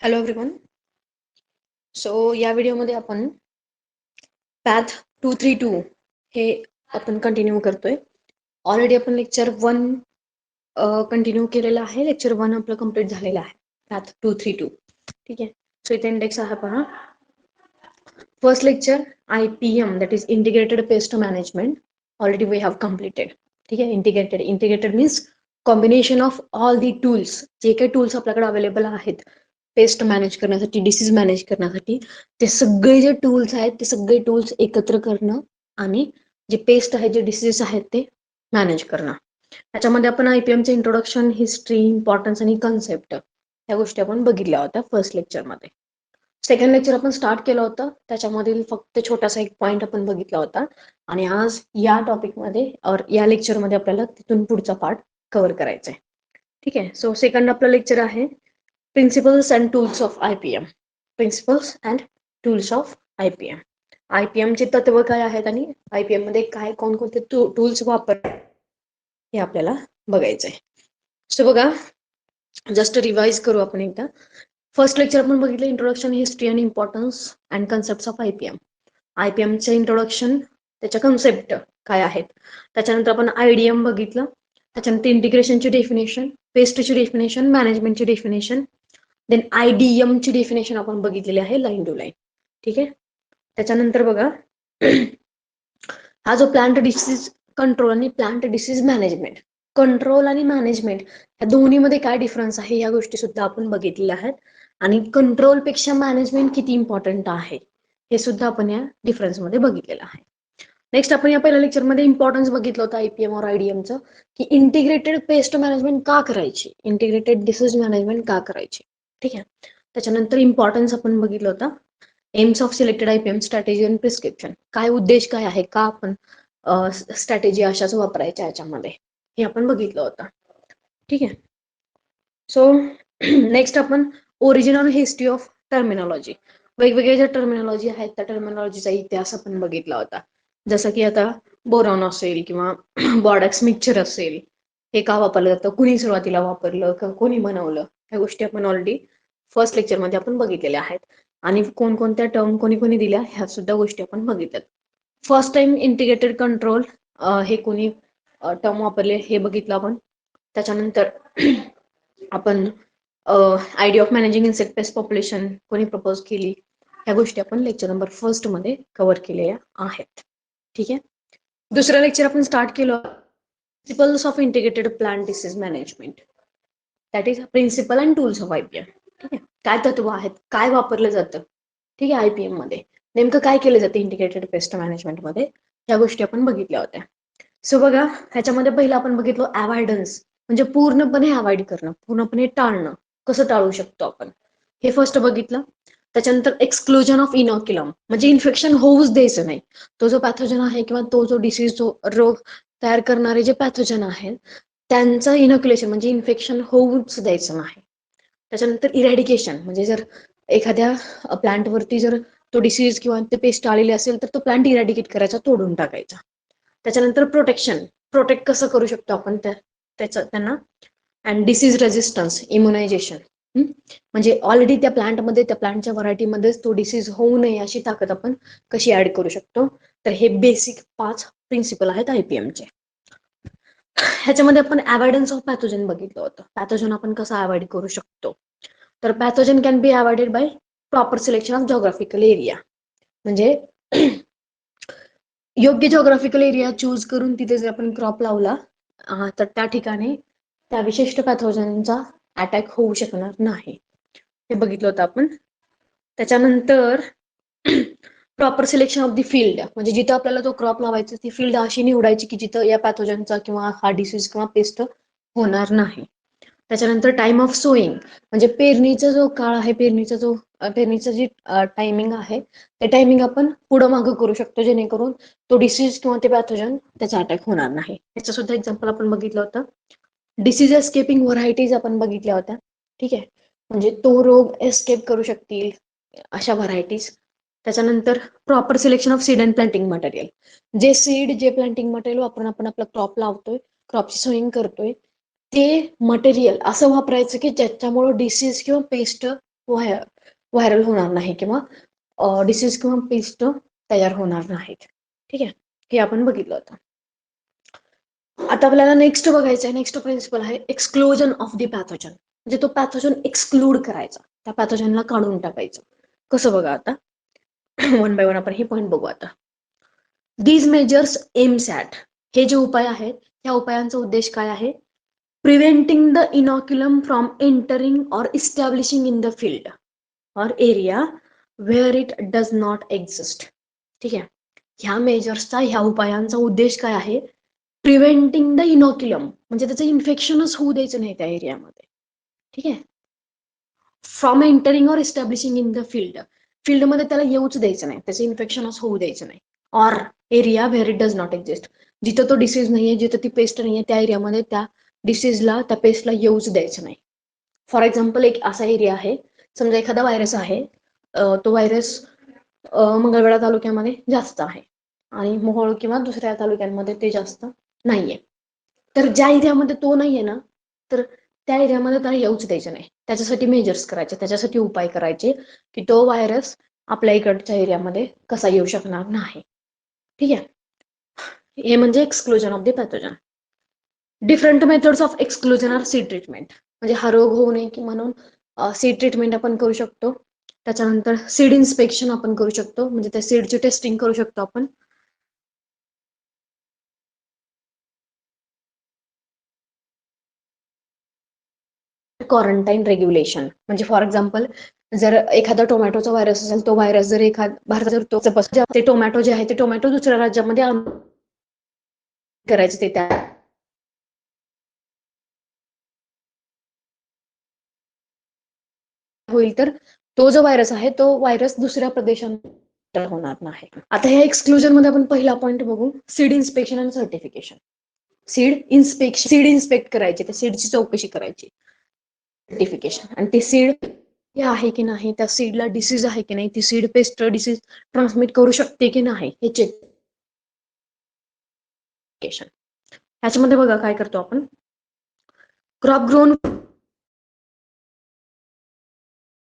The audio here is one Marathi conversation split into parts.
Hello everyone. सो या व्हिडिओमध्ये आपण पॅथ 232 हे आपण कंटिन्यू करतोय. ऑलरेडी आपण लेक्चर 1 कंटिन्यू केलेलं आहे. लेक्चर 1 आपलं कम्प्लीट झालेलं आहे. पॅथ 232. ठीक आहे. सो इथे इंडेक्स आहे पहा. First lecture IPM, that is integrated pest management, already we have completed. ठीक आहे. Integrated means combination of all the tools. जे काही टूल्स आपल्याकडे अवेलेबल आहेत पेस्ट मॅनेज करण्यासाठी, डिसीज मॅनेज करण्यासाठी, ते सगळे जे टूल्स आहेत ते सगळे टूल्स एकत्र करणं आणि जे पेस्ट आहेत, जे डिसीज आहेत ते मॅनेज करणं. त्याच्यामध्ये आपण IPMचे इंट्रोडक्शन, हिस्ट्री, इम्पॉर्टन्स आणि कन्सेप्ट या गोष्टी आपण बघितल्या होत्या फर्स्ट लेक्चरमध्ये. सेकंड लेक्चर आपण स्टार्ट केलं होतं, त्याच्यामधील फक्त छोटासा एक पॉईंट आपण बघितला होता आणि आज या टॉपिकमध्ये या लेक्चरमध्ये आपल्याला तिथून पुढचा पार्ट कव्हर करायचा आहे. ठीक आहे. सो सेकंड आपलं लेक्चर आहे principles and tools of IPM. Principles and tools of IPM. IPMचे तत्व काय आहेत आणि IPM मध्ये काय कोणकोणते टूल्स वापर हे आपल्याला बघायचं आहे. सो बघा, जस्ट रिवाइज करू आपण एकदा. फर्स्ट लेक्चर आपण बघितलं इंट्रोडक्शन, हिस्ट्री आणि importance and concept of IPM. IPMचे इंट्रोडक्शन, त्याच्या कन्सेप्ट काय आहेत. त्याच्यानंतर आपण IDM बघितलं. त्याच्यानंतर इंटिग्रेशनची डेफिनेशन, पेस्टची डेफिनेशन, मॅनेजमेंटची डेफिनेशन, देन IDM ची डेफिनेशन आपण बघितलेली आहे लाईन टू लाईन. ठीक आहे. त्याच्यानंतर बघा हा जो प्लांट डिसीज कंट्रोल आणि प्लांट डिसीज मॅनेजमेंट, कंट्रोल आणि मॅनेजमेंट या दोन्हीमध्ये काय डिफरन्स आहे या गोष्टी सुद्धा आपण बघितलेल्या आहेत. आणि कंट्रोल पेक्षा मॅनेजमेंट किती इम्पॉर्टंट आहे हे सुद्धा आपण या डिफरन्समध्ये बघितलेलं आहे. नेक्स्ट आपण या पहिल्या लेक्चरमध्ये इम्पॉर्टन्स बघितलं होतं IPM और IDMचं, की इंटिग्रेटेड पेस्ट मॅनेजमेंट का करायची, इंटिग्रेटेड डिसीज मॅनेजमेंट का करायची. ठीक आहे. त्याच्यानंतर इम्पॉर्टन्स आपण बघितलं होतं. AIIMS of selected IPM strategy and prescription, काय उद्देश काय आहे, का आपण स्ट्रॅटेजी अशाच वापरायच्या याच्यामध्ये, हे आपण बघितलं होतं. ठीक आहे. सो नेक्स्ट आपण ओरिजिन आणि हिस्ट्री ऑफ टर्मिनॉलॉजी, वेगवेगळे ज्या टर्मिनॉलॉजी आहेत त्या टर्मिनॉलॉजीचा इतिहास आपण बघितला होता. जसं की आता बोरॉन असेल किंवा बॉर्डॅक्स मिक्सचर असेल, हे का वापरलं जातं, कुणी सुरुवातीला वापरलं, कोणी बनवलं, ह्या गोष्टी आपण ऑलरेडी फर्स्ट लेक्चरमध्ये आपण बघितलेल्या आहेत. आणि कोणकोणत्या टर्म कोणी कोणी दिल्या ह्या सुद्धा गोष्टी आपण बघितल्यात. फर्स्ट टाइम इंटिग्रेटेड कंट्रोल हे कोणी टर्म वापरले हे बघितलं आपण. त्याच्यानंतर आपण idea of managing insect paste population कोणी प्रपोज केली, ह्या गोष्टी आपण लेक्चर नंबर 1 मध्ये कव्हर केलेल्या आहेत. ठीक आहे. दुसरं लेक्चर आपण स्टार्ट केलं principles of integrated plant disease management, that is principle and tools of IPM. ठीक आहे. काय तत्व आहेत, काय वापरलं जातं, ठीक आहे, IPM मध्ये नेमकं काय केलं जातं इंटिग्रेटेड पेस्ट मॅनेजमेंटमध्ये, या गोष्टी आपण बघितल्या होत्या. सो बघा, ह्याच्यामध्ये पहिलं आपण बघितलं अवॉइडन्स, म्हणजे पूर्णपणे अवॉइड करणं, पूर्णपणे टाळणं, कसं टाळू शकतो आपण हे फर्स्ट बघितलं. त्याच्यानंतर एक्सक्लुजन ऑफ इनॉक्युलम, म्हणजे इन्फेक्शन होऊच द्यायचं नाही. तो जो पॅथोजन आहे किंवा तो जो डिसीज, जो रोग तयार करणारे जे पॅथोजन आहेत त्यांचं इनॉक्युलेशन म्हणजे इन्फेक्शन होऊच द्यायचं नाही. त्याच्यानंतर इरॅडिकेशन, म्हणजे जर एखाद्या प्लांटवरती जर तो डिसीज किंवा ते पेस्ट आलेले असेल तर तो प्लांट इरॅडिकेट करायचा, तोडून टाकायचा. त्याच्यानंतर प्रोटेक्शन, प्रोटेक्ट कसं करू शकतो आपण त्यांना. अँड डिसीज रेजिस्टन्स, इम्युनायझेशन, म्हणजे ऑलरेडी त्या प्लांटमध्ये, त्या प्लांटच्या व्हरायटीमध्येच तो डिसीज होऊ नये अशी ताकद आपण कशी ऍड करू शकतो. तर हे बेसिक 5 प्रिन्सिपल आहेत IPMचे. ह्याच्यामध्ये आपण अवॉइडन्स ऑफ पॅथोजन बघितलं होतं. पॅथोजन आपण कसं अवॉइड करू शकतो, तर pathogen can be avoided by proper selection of geographical area, म्हणजे योग्य जॉग्राफिकल एरिया चूज करून तिथे जर आपण क्रॉप लावला तर त्या ठिकाणी त्या विशिष्ट पॅथोजनचा अटॅक होऊ शकणार नाही, हे बघितलं होतं आपण. त्याच्यानंतर proper selection of the field, म्हणजे जिथं आपल्याला तो क्रॉप लावायचा ती फील्ड अशी निवडायची की जिथं या पॅथोजनचा किंवा हा डिसीज किंवा पेस्ट होणार नाही. त्याच्यानंतर टाइम ऑफ सोईंग, म्हणजे पेरणीचा जो काळ आहे, पेरणीचं जी टायमिंग आहे ते टायमिंग आपण पुढं मागं करू शकतो, जेणेकरून तो डिसीज किंवा ते पॅथोजन त्याचा अटॅक होणार नाही. याचं सुद्धा एक्झाम्पल आपण बघितलं होतं. डिसीज एस्केपिंग व्हरायटीज आपण बघितल्या होत्या. ठीक आहे. म्हणजे तो रोग एस्केप करू शकतील अशा व्हरायटीज. त्याच्यानंतर proper selection of seed and planting material, जे सीड, जे प्लांटिंग मटेरियल वापरून आपण आपला क्रॉप लावतोय, क्रॉपची सोईंग करतोय, ते मटेरियल असं वापरायचं की ज्याच्यामुळे डिसीज किंवा पेस्ट व्हायरल होणार नाही किंवा डिसीज किंवा पेस्ट तयार होणार नाहीत. ठीक आहे, हे आपण बघितलं होतं. आता आपल्याला नेक्स्ट बघायचं आहे. नेक्स्ट प्रिन्सिपल आहे एक्सक्लुजन ऑफ द पॅथोजन. म्हणजे तो पॅथोजन एक्सक्लूड करायचा, त्या पॅथोजनला काढून टाकायचं. कसं बघा आता, वन बाय वन आपण हे पॉईंट बघू आता. दीज मेजर्स एम्स ॲट, हे जे उपाय आहेत त्या उपायांचा उद्देश काय आहे? Preventing the inoculum from entering or establishing in the field or area where it does not exist. ठीक आहे, ह्या मेजर्सचा, ह्या उपायांचा उद्देश काय आहे? प्रिव्हेंटिंग द इनॉक्युलम, म्हणजे त्याचं इन्फेक्शनच होऊ द्यायचं नाही त्या एरियामध्ये. ठीक आहे, from entering or establishing in the field, फील्डमध्ये त्याला येऊच द्यायचं नाही, त्याचं इन्फेक्शनच होऊ द्यायचं नाही. Or area where it does not exist, जिथं तो डिसीज नाहीये, जिथं ती पेस्ट नाहीये, त्या एरियामध्ये त्या डिसीजला, त्या पेस्टला येऊच द्यायचं नाही. फॉर एक्झाम्पल, एक असा एरिया आहे, समजा एखादा व्हायरस आहे, तो व्हायरस मंगळवेढा तालुक्यामध्ये जास्त आहे आणि मोहोळ किंवा दुसऱ्या तालुक्यांमध्ये ते जास्त नाहीये. तर ज्या एरियामध्ये तो नाहीये ना, तर त्या एरियामध्ये त्याला येऊच द्यायचं नाही. त्याच्यासाठी मेजर्स करायचे, त्याच्यासाठी उपाय करायचे की तो व्हायरस आपल्या इकडच्या एरियामध्ये कसा येऊ शकणार नाही. ठीक आहे, हे म्हणजे exclusion of the pathogen. Different methods of exclusion are seed treatment, म्हणजे हा रोग होऊ नये की म्हणून सीड ट्रीटमेंट आपण करू शकतो. त्याच्यानंतर सीड इन्स्पेक्शन आपण करू शकतो, म्हणजे त्या सीडची टेस्टिंग करू शकतो आपण. क्वारंटाईन रेग्युलेशन, म्हणजे फॉर एक्झाम्पल, जर एखादा टोमॅटोचा व्हायरस असेल, तो व्हायरस जर भारतात जर ते टोमॅटो जे आहे ते टोमॅटो दुसऱ्या राज्यामध्ये करायचे, ते त्या होईल तर तो जो व्हायरस आहे तो व्हायरस दुसऱ्या प्रदेशात होणार नाही. आता ह्या एक्सक्लुजन मध्ये आपण पहिला पॉईंट बघू, सीड इन्स्पेक्शन आणि सर्टिफिकेशन. सीड इन्स्पेक्ट करायचे, त्या सीडची चौकशी करायची. सर्टिफिकेशन, आणि ते सीड आहे की नाही, त्या सीडला डिसीज आहे की नाही, ती सीड पेस्ट डिसीज ट्रान्समिट करू शकते की नाही, हे चेक. ह्याच्यामध्ये बघा काय करतो आपण, crop grown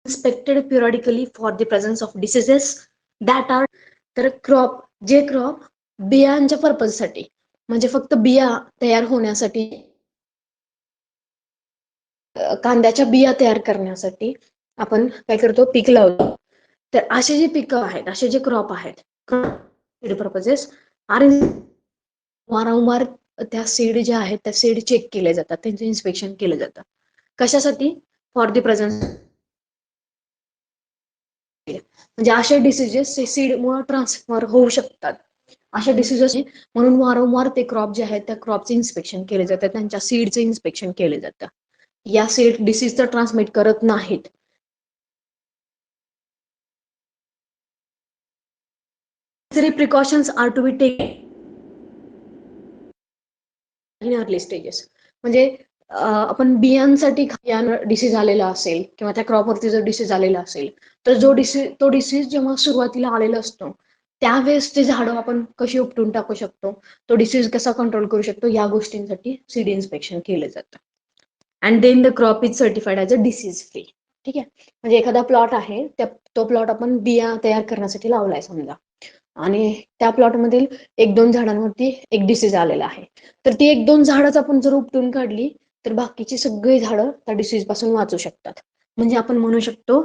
inspected periodically for the presence of diseases that are. तर क्रॉप बियांच्या पर्पजसाठी, म्हणजे फक्त बिया तयार होण्यासाठी, कांद्याच्या बिया तयार करण्यासाठी आपण काय करतो, पीक लावतो. तर असे जे पिकं आहेत, असे जे क्रॉप आहेत, पर्पजेस आर, वारंवार त्या सीड ज्या आहेत त्या सीड चेक केले जातात, त्यांचं इन्स्पेक्शन केलं जातं. कशासाठी? फॉर द प्रेझेंट, म्हणजे अशा डिसीजेस सीडमुळे ट्रान्सफर होऊ शकतात. अशा डिसीजेस म्हणून वारंवार ते क्रॉप जे आहेत त्या क्रॉपचे इन्स्पेक्शन केले जातात, त्यांच्या सीडचे इन्स्पेक्शन केले जातं. या सीड डिसीज तर ट्रान्समिट करत नाहीत. Precautions are to be taken in early stages, म्हणजे आपण बियांसाठी डिसीज आलेला असेल किंवा त्या क्रॉपवरती जर डिसीज आलेला असेल, तर तो डिसीज जेव्हा सुरुवातीला आलेला असतो त्यावेळेस ते झाडं आपण कशी उपटून टाकू शकतो, तो डिसीज कसा कंट्रोल करू शकतो, या गोष्टींसाठी सीड इन्स्पेक्शन केलं जातं. And then the crop is certified as a disease free. ठीक आहे, म्हणजे एखादा प्लॉट आहे, तो प्लॉट आपण बिया तयार करण्यासाठी लावलाय समजा, आणि त्या प्लॉटमधील 1-2 झाडांवरती एक डिसीज आलेला आहे, तर ती 1-2 झाडच आपण जर उपटून काढली तर बाकीची सगळी झाडं त्या डिसीज पासून वाचू शकतात. म्हणजे आपण म्हणू शकतो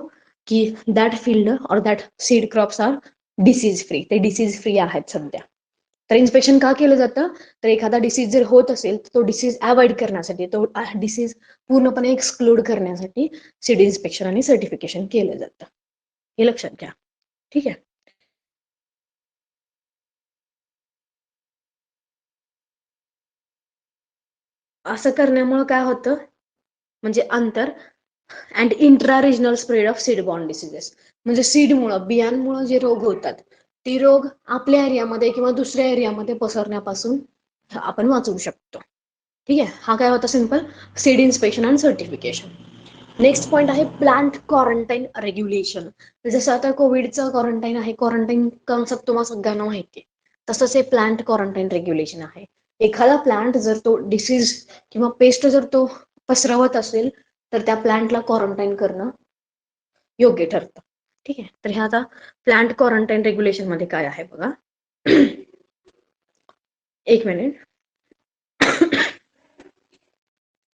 की that field or that seed crops are disease free, ते डिसीज फ्री आहेत सध्या. तर इन्स्पेक्शन का केलं जातं, तर एखादा डिसीज जर होत असेल तर तो डिसीज अवॉइड करण्यासाठी, तो डिसीज पूर्णपणे एक्सक्लूड करण्यासाठी सीड इन्स्पेक्शन आणि सर्टिफिकेशन केलं जातं. हे लक्षात घ्या. ठीक आहे, असं करण्यामुळे काय होतं, म्हणजे अंतर and intra regional spread of seed born diseases, म्हणजे सीडमुळं, बियांमुळं जे रोग होतात ते रोग आपल्या एरियामध्ये किंवा दुसऱ्या एरियामध्ये पसरण्यापासून आपण वाचवू शकतो. ठीक आहे, हा काय होता simple seed inspection and certification. Next point आहे प्लांट क्वारंटाईन रेग्युलेशन. जसं आता कोविडचं क्वारंटाईन आहे, क्वारंटाईन कन्सेप्ट तुम्हाला सगळ्यांना माहिती आहे, तसंच हे प्लांट क्वारंटाईन रेग्युलेशन आहे. एखादा प्लांट जर तो डिसीज किंवा पेस्ट जर तो पसरवत असेल तर त्या प्लांटला क्वारंटाईन करणं योग्य ठरतं. ठीक आहे. तर हे आता प्लांट क्वारंटाईन रेग्युलेशन मध्ये काय आहे बघा. एक मिनिट.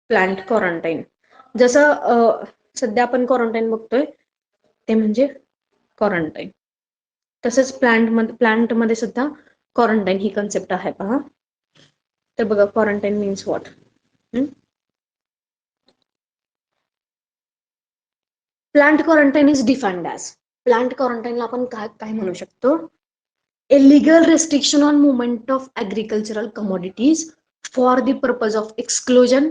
प्लांट क्वारंटाईन जसं सध्या आपण क्वारंटाईन बघतोय ते म्हणजे क्वारंटाईन. तसंच प्लांटमध्ये सुद्धा क्वारंटाईन ही कन्सेप्ट आहे पहा. तर बघा quarantine means what. Plant quarantine is defined as, plant क्वारंटाईनला आपण काय म्हणू शकतो, a legal restriction on movement of agricultural commodities for the purpose of exclusion,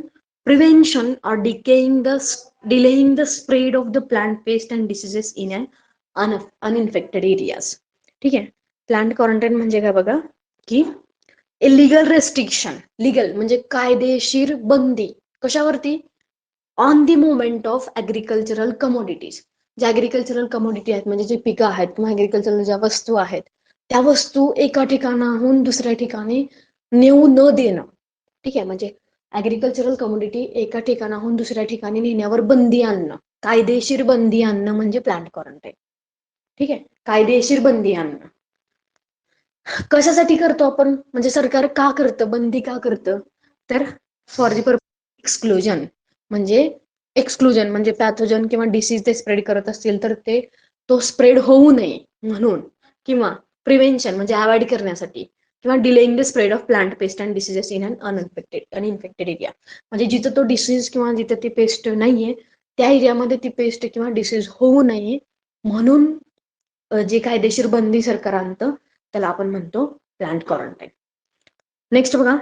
prevention or delaying the spread of the plant pest and diseases in an uninfected areas. ठीक आहे. प्लांट क्वारंटाईन म्हणजे काय बघा की इलिगल रेस्ट्रिक्शन, लिगल म्हणजे कायदेशीर बंदी कशावरती, on the movement of agricultural commodities. ज्या ॲग्रिकल्चरल कमोडिटी आहेत म्हणजे जे पिकं आहेत किंवा ॲग्रिकल्चरल ज्या वस्तू आहेत त्या वस्तू एका ठिकाणाहून दुसऱ्या ठिकाणी नेऊ न देणं. ठीक आहे. म्हणजे ॲग्रिकल्चरल कमोडिटी एका ठिकाणाहून दुसऱ्या ठिकाणी नेण्यावर बंदी आणणं, कायदेशीर बंदी आणणं म्हणजे प्लांट क्वारंटाईन. ठीक आहे. कायदेशीर बंदी आणणं कशासाठी करतो आपण, म्हणजे सरकार का करतं, बंदी का करतं, तर फॉर दी पर्पज एक्सक्लुजन, म्हणजे एक्सक्लुजन म्हणजे पॅथोजन किंवा डिसीज ते स्प्रेड करत असतील तर तो स्प्रेड होऊ नये म्हणून, किंवा प्रिव्हेन्शन म्हणजे अवॉइड करण्यासाठी, किंवा delaying the spread of plant pest and diseases in un uninfected area. म्हणजे जिथं तो डिसीज किंवा जिथं ती पेस्ट नाहीये त्या एरियामध्ये ती पेस्ट किंवा डिसीज होऊ नये म्हणून जे कायदेशीर बंदी सरकार आणतं त्याला आपण म्हणतो प्लांट क्वारंटाईन. नेक्स्ट बघा,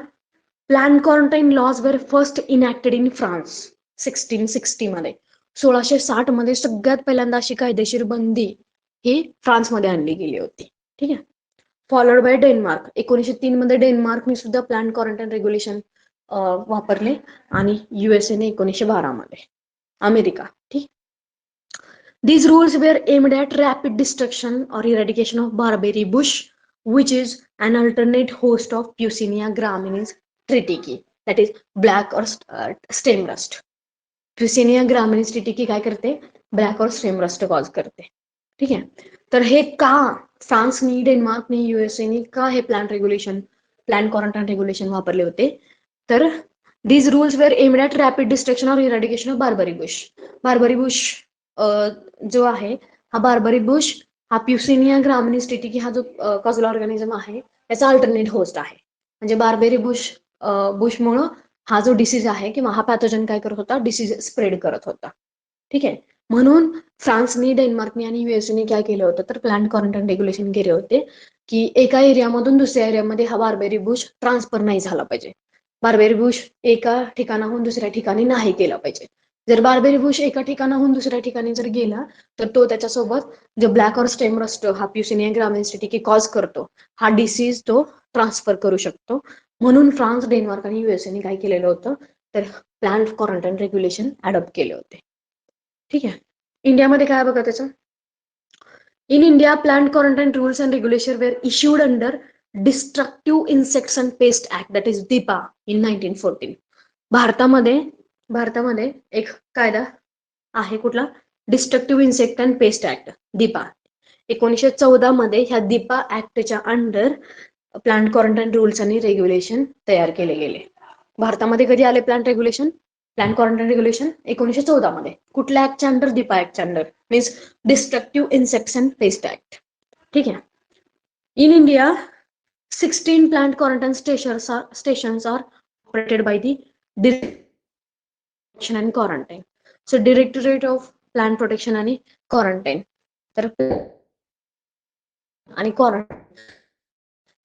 plant quarantine laws were first enacted in France 1660 मध्ये. 1660 मध्ये सगळ्यात पहिल्यांदा अशी कायदेशीर बंदी ही फ्रान्समध्ये आणली गेली होती. ठीक आहे. फॉलोड बाय डेन्मार्क 1903 मध्ये डेन्मार्कने सुद्धा प्लांट क्वारंटाईन रेग्युलेशन वापरले आणि युएसएने 1912 मध्ये, अमेरिका. ठीक. These rules were aimed at rapid destruction or eradication of barberry bush, which is an alternate host of Puccinia graminis triticum, that is black or stem rust. Puccinia graminis triticum काय करते, ब्लॅक और स्टेम रस्ट कॉज करते. ठीक आहे. तर हे का फ्रान्सनी, डेन्मार्कनी, युएसएनी का हे प्लांट क्वारंटाईन रेग्युलेशन वापरले होते, तर these rules were aimed at rapid destruction or eradication of barbary bush. Barbary Bush जो आहे हा बार्बरी बुश हा प्युसिनिया ग्रामिनिस टिटिकी हा जो कॉझल ऑर्गॅनिझम आहे त्याचा अल्टरनेट होस्ट आहे. म्हणजे बार्बेरी बुशमुळं हा जो डिसीज आहे किंवा हा पॅथोजन काय करत होता, डिसीज स्प्रेड करत होता. ठीक आहे. म्हणून फ्रान्सनी, डेन्मार्कनी आणि युएसएने काय केलं होतं, तर प्लांट क्वारंटाईन रेग्युलेशन केले होते की एका एरियामधून दुसऱ्या एरियामध्ये हा बार्बेरी बुश ट्रान्सफर नाही झाला पाहिजे. बार्बेरी बुश एका ठिकाणाहून दुसऱ्या ठिकाणी नाही गेला पाहिजे. जर बार्बेरी बुश एका ठिकाणाहून दुसऱ्या ठिकाणी जर गेला तर तो त्याच्यासोबत जो ब्लॅक और स्टेम रस्ट हा प्युसिनिया ग्रामिनिस टिटिकी कॉज करतो, हा डिसीज तो ट्रान्सफर करू शकतो. म्हणून फ्रान्स, डेन्मार्क आणि युएसएने काय केलेलं होतं, तर प्लांट क्वारंटाईन रेग्युलेशन अडॉप्ट केले होते. ठीक आहे. इंडियामध्ये काय बघा त्याचं, in India plant quarantine rules and regulation were issued under destructive insects and pest act, that is DIPA, in 1914. भारतामध्ये एक कायदा आहे कुठला, destructive insect and pest act, DIPA. 1914 मध्ये ह्या दिपा ऍक्टच्या अंडर प्लांट क्वारंटाईन रूल्स आणि रेग्युलेशन तयार केले गेले. भारतामध्ये कधी आले प्लांट क्वारंटाईन रेग्युलेशन 1914 मध्ये. कुठल्या ऍक्टच्या अंडर, दिपा ऍक्टच्या under, means destructive insects and pest act. ठीक आहे. In India 16 plant quarantine stations are operated by the Direction and Quarantine. So Directorate of Plant Protection आणि क्वारंटाईन. तर आणि क्वारंटाईन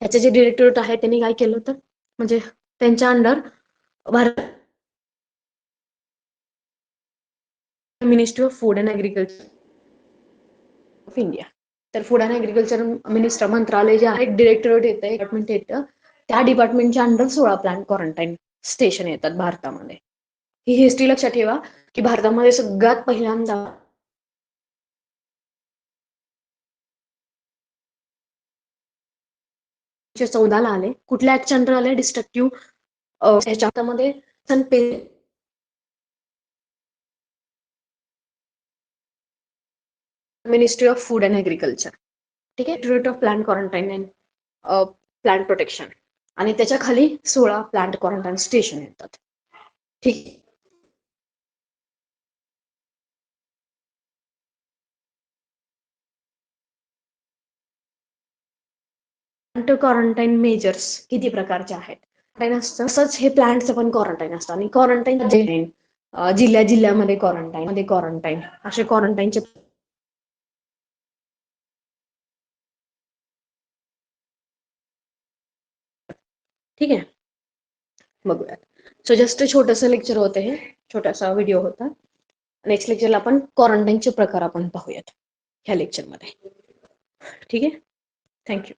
याचे जे डिरेक्टरेट आहे त्यांनी काय केलं होतं, म्हणजे त्यांच्या under Bharat ministry of food and agriculture of India. तर फूड अँड ॲग्रिकल्चर मिनिस्टर मंत्रालय जे आहे, डिरेक्टरेट येतं, डिपार्टमेंट येतं, त्या डिपार्टमेंटच्या अंडर 16 प्लांट क्वारंटाईन स्टेशन येतात भारतामध्ये. ही हिस्ट्री लक्षात ठेवा की भारतामध्ये सगळ्यात पहिल्यांदा 14 आले. कुठल्या ऍक्टच्या अंडर आले, डिस्ट्रक्टिव्ह ह्याच्यामध्ये ministry of food and agriculture. ठीक आहे, directorate of plant quarantine and plant protection, आणि त्याच्या खाली 16 प्लांट क्वारंटाईन स्टेशन येतात. ठीक. प्लांट क्वारंटाईन मेजर्स किती प्रकारचे आहेत तसंच हे प्लांटचं पण क्वारंटाईन असतं. आणि क्वारंटाईन जिल्ह्यामध्ये क्वारंटाईन असे क्वारंटाईनचे. ठीक आहे, बघूयात. सो जस्ट छोटंसं लेक्चर होतं, हे छोटासा व्हिडिओ होता. नेक्स्ट लेक्चरला आपण क्वारंटाईनचे प्रकार आपण पाहूयात ह्या लेक्चरमध्ये. ठीक आहे, थँक्यू.